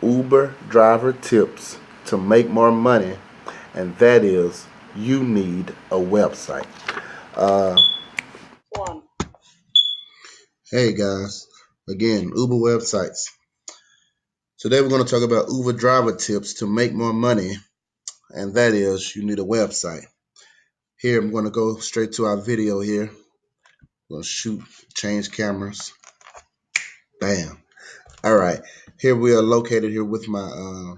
Uber driver tips to make more money, and that is you need a website. Uh, hey guys, again, Uber websites. Today we're going to talk about Uber driver tips to make more money, and that is you need a website. Here I'm going to go straight to our video here. I'm going to shoot, change cameras. Bam. All right, here we are located here with my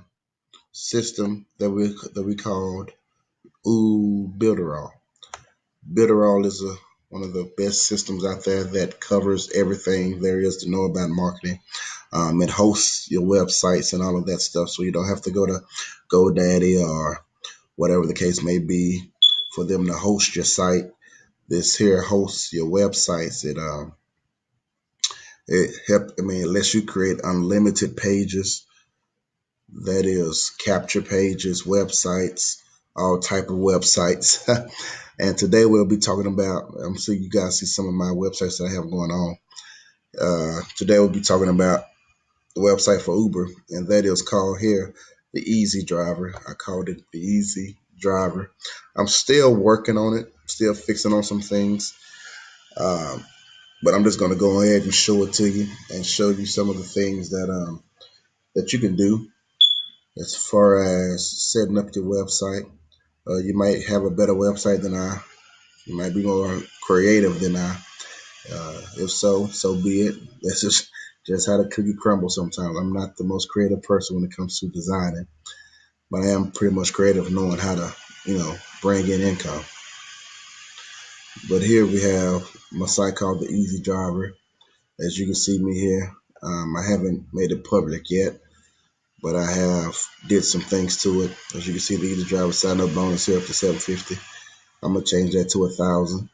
system that we called Builderall. Builderall is one of the best systems out there that covers everything there is to know about marketing. It hosts your websites and all of that stuff, so you don't have to go to GoDaddy or whatever the case may be for them to host your site. This here hosts your websites. It lets you create unlimited pages. That is capture pages, websites, all type of websites. And today we'll be talking about, I'm sure you guys see some of my websites that I have going on. Today we'll be talking about the website for Uber, and that is called here the Easy Driver. I called it the Easy Driver. I'm still working on it, still fixing on some things, but I'm just going to go ahead and show it to you and show you some of the things that you can do as far as setting up your website. You might have a better website than I. You might be more creative than I. If so, so be it. That's just how the cookie crumbles sometimes. I'm not the most creative person when it comes to designing, but I am pretty much creative knowing how to, bring in income. But here we have my site called the Easy Driver. As you can see me here, I haven't made it public yet, but I have did some things to it. As you can see, the Easy Driver sign up bonus here up to $750. I'm gonna change that to $1,000.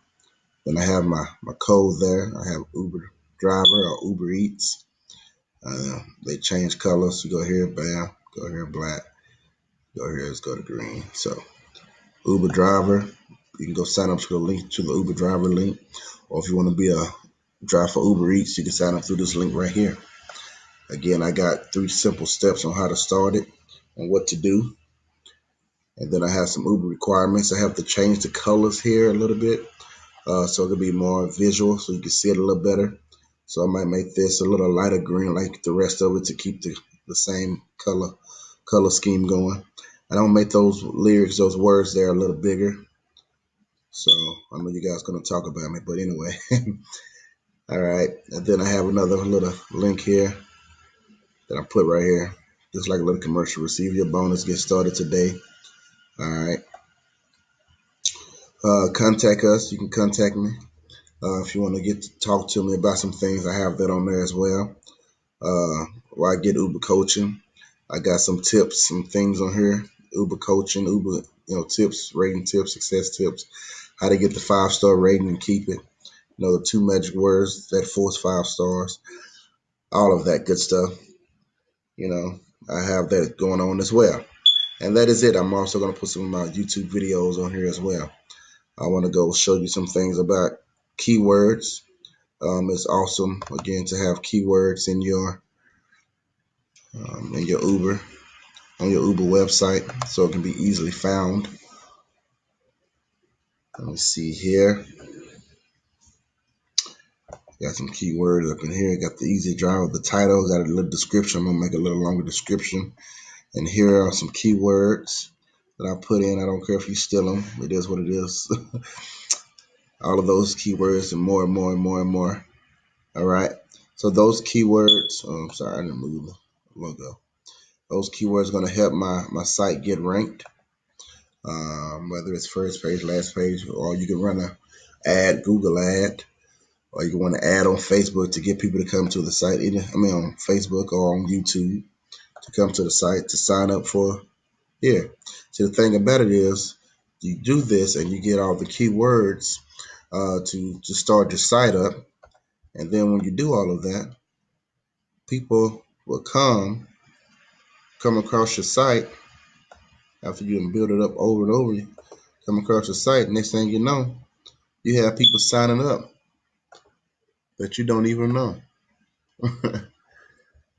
Then I have my code there. I have Uber Driver or Uber Eats. They change colors. You go here, bam. Go here, black. Go here, let's go to green. So Uber Driver. You can go sign up to the link to the Uber Driver link, or if you want to be a driver for Uber Eats, you can sign up through this link right here. Again, I got 3 simple steps on how to start it and what to do. And then I have some Uber requirements. I have to change the colors here a little bit so it'll be more visual so you can see it a little better. So I might make this a little lighter green like the rest of it to keep the same color scheme going. I don't make those lyrics, those words there a little bigger. So I know you guys are going to talk about me, but anyway. All right. And then I have another little link here that I put right here. Just like a little commercial. Receive your bonus. Get started today. All right. Contact us. You can contact me. If you want to get to talk to me about some things, I have that on there as well. Where I get Uber coaching. I got some tips, some things on here. Uber coaching, Uber, tips, rating tips, success tips, how to get the 5-star rating and keep it. The 2 magic words that force 5 stars. All of that good stuff. I have that going on as well. And that is it. I'm also going to put some of my YouTube videos on here as well. I want to go show you some things about keywords. It's awesome, again, to have keywords in your Uber, on your Uber website, so it can be easily found. Let me see here. Got some keywords up in here. Got the Easy Driver, the title, got a little description. I'm going to make a little longer description. And here are some keywords that I put in. I don't care if you steal them. It is what it is. All of those keywords and more and more and more and more. All right. So those keywords, I'm sorry, I didn't move the logo. Those keywords are going to help my site get ranked, whether it's first page, last page, or you can run a ad, Google ad, or you can run an ad on Facebook to get people to come to the site, on Facebook or on YouTube to come to the site to sign up for here. So the thing about it is you do this and you get all the keywords to start your site up. And then when you do all of that, people will come across your site after you build it up over and over. Come across your site, next thing you know, you have people signing up that you don't even know.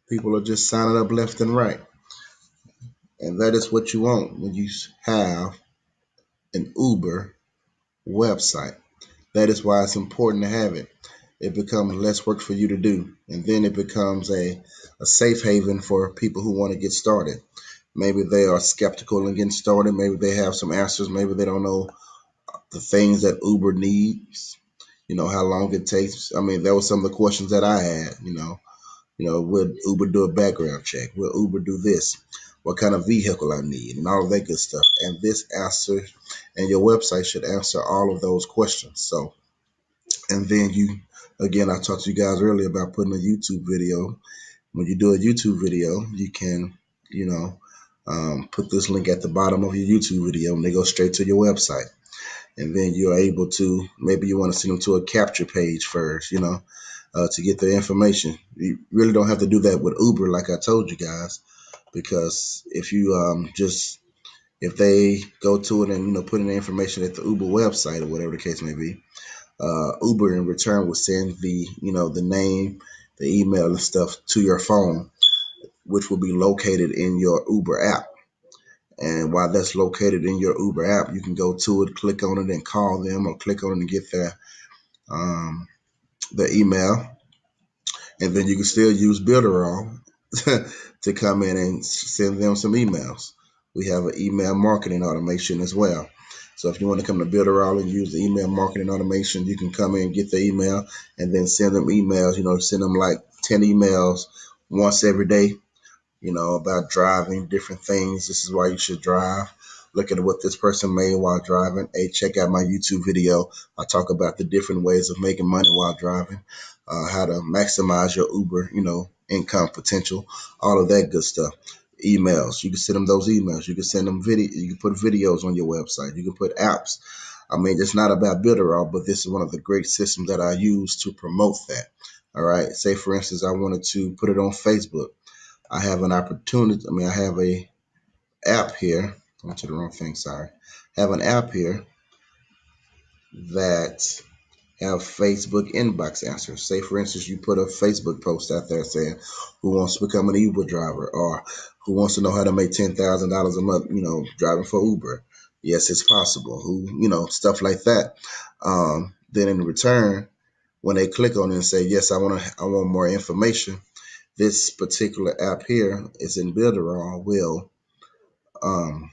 People are just signing up left and right. And that is what you want when you have an Uber website. That is why it's important to have it. It becomes less work for you to do. And then it becomes a safe haven for people who want to get started. Maybe they are skeptical in getting started. Maybe they have some answers. Maybe they don't know the things that Uber needs. How long it takes. I mean, that was some of the questions that I had. Would Uber do a background check? Will Uber do this? What kind of vehicle I need, and all of that good stuff. And this answer, and your website should answer all of those questions. So, and then again, I talked to you guys earlier about putting a YouTube video. When you do a YouTube video, you can, you know, put this link at the bottom of your YouTube video, and they go straight to your website. And then you're able to, maybe you want to send them to a capture page first, to get the information. You really don't have to do that with Uber, like I told you guys, because if you if they go to it and put in the information at the Uber website or whatever the case may be, Uber in return will send the name, the email and stuff to your phone, which will be located in your Uber app. And while that's located in your Uber app, you can go to it, click on it, and call them, or click on it and get um, their email. And then you can still use Builderall to come in and send them some emails. We have an email marketing automation as well. So if you want to come to Builderall and use the email marketing automation, you can come in, get the email, and then send them emails. Send them like 10 emails once every day, about driving, different things. This is why you should drive. Look at what this person made while driving. Hey, check out my YouTube video. I talk about the different ways of making money while driving, how to maximize your Uber, income potential, all of that good stuff. Emails. You can send them those emails. You can send them video. You can put videos on your website. You can put apps. I mean, it's not about Builderall, but this is one of the great systems that I use to promote that. All right. Say, for instance, I wanted to put it on Facebook. I have an opportunity. I mean, I have a app here. I went to the wrong thing. Sorry. I have an app here that have Facebook inbox answers. Say, for instance, you put a Facebook post out there saying, "Who wants to become an Uber driver?" or "Who wants to know how to make $10,000 a month? Driving for Uber." Yes, it's possible. Stuff like that. Then in return, when they click on it and say, "Yes, I want more information," this particular app here is in Builderall will um,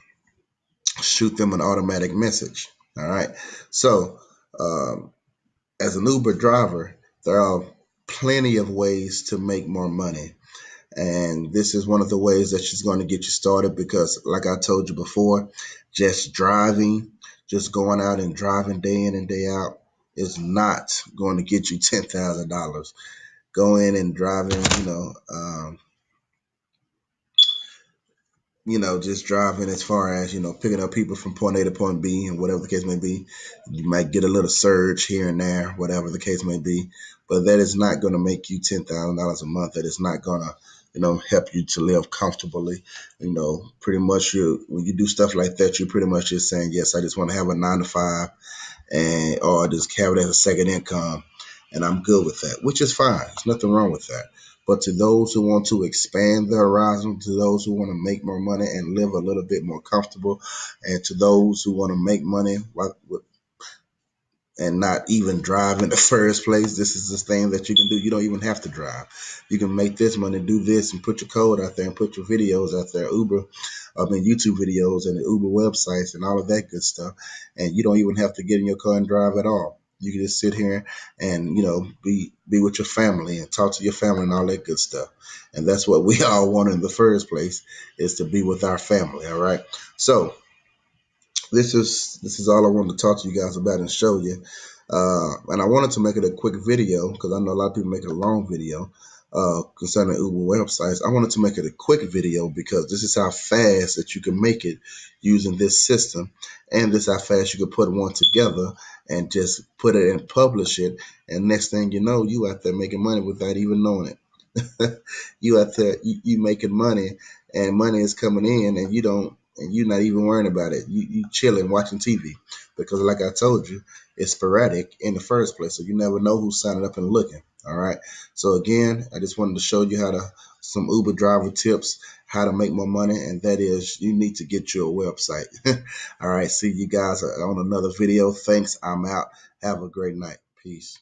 shoot them an automatic message. All right. So, as an Uber driver, there are plenty of ways to make more money. And this is one of the ways that she's going to get you started because, like I told you before, just driving, just going out and driving day in and day out is not going to get you $10,000. Going and driving, just driving as far as, picking up people from point A to point B and whatever the case may be. You might get a little surge here and there, whatever the case may be. But that is not going to make you $10,000 a month. That is not going to, help you to live comfortably. Pretty much when you do stuff like that, you're pretty much just saying, yes, I just want to have a 9 to 5 or just have it as a second income, and I'm good with that, which is fine. There's nothing wrong with that. But to those who want to expand their horizon, to those who want to make more money and live a little bit more comfortable, and to those who want to make money and not even drive in the first place, this is this thing that you can do. You don't even have to drive. You can make this money, do this, and put your code out there and put your videos out there, YouTube videos and the Uber websites and all of that good stuff. And you don't even have to get in your car and drive at all. You can just sit here and, be with your family and talk to your family and all that good stuff. And that's what we all want in the first place, is to be with our family. All right. So this is all I wanted to talk to you guys about and show you. And I wanted to make it a quick video because I know a lot of people make it a long video concerning Uber websites. I wanted to make it a quick video because this is how fast that you can make it using this system, and this is how fast you can put one together and just put it and publish it. And next thing you know, you out there making money without even knowing it. You out there, you making money, and money is coming in, and you're not even worrying about it. You chilling, watching TV, because like I told you, it's sporadic in the first place, so you never know who's signing up and looking. All right. So again, I just wanted to show you some Uber driver tips, how to make more money, and that is you need to get you a website. All right. See you guys on another video. Thanks. I'm out. Have a great night. Peace.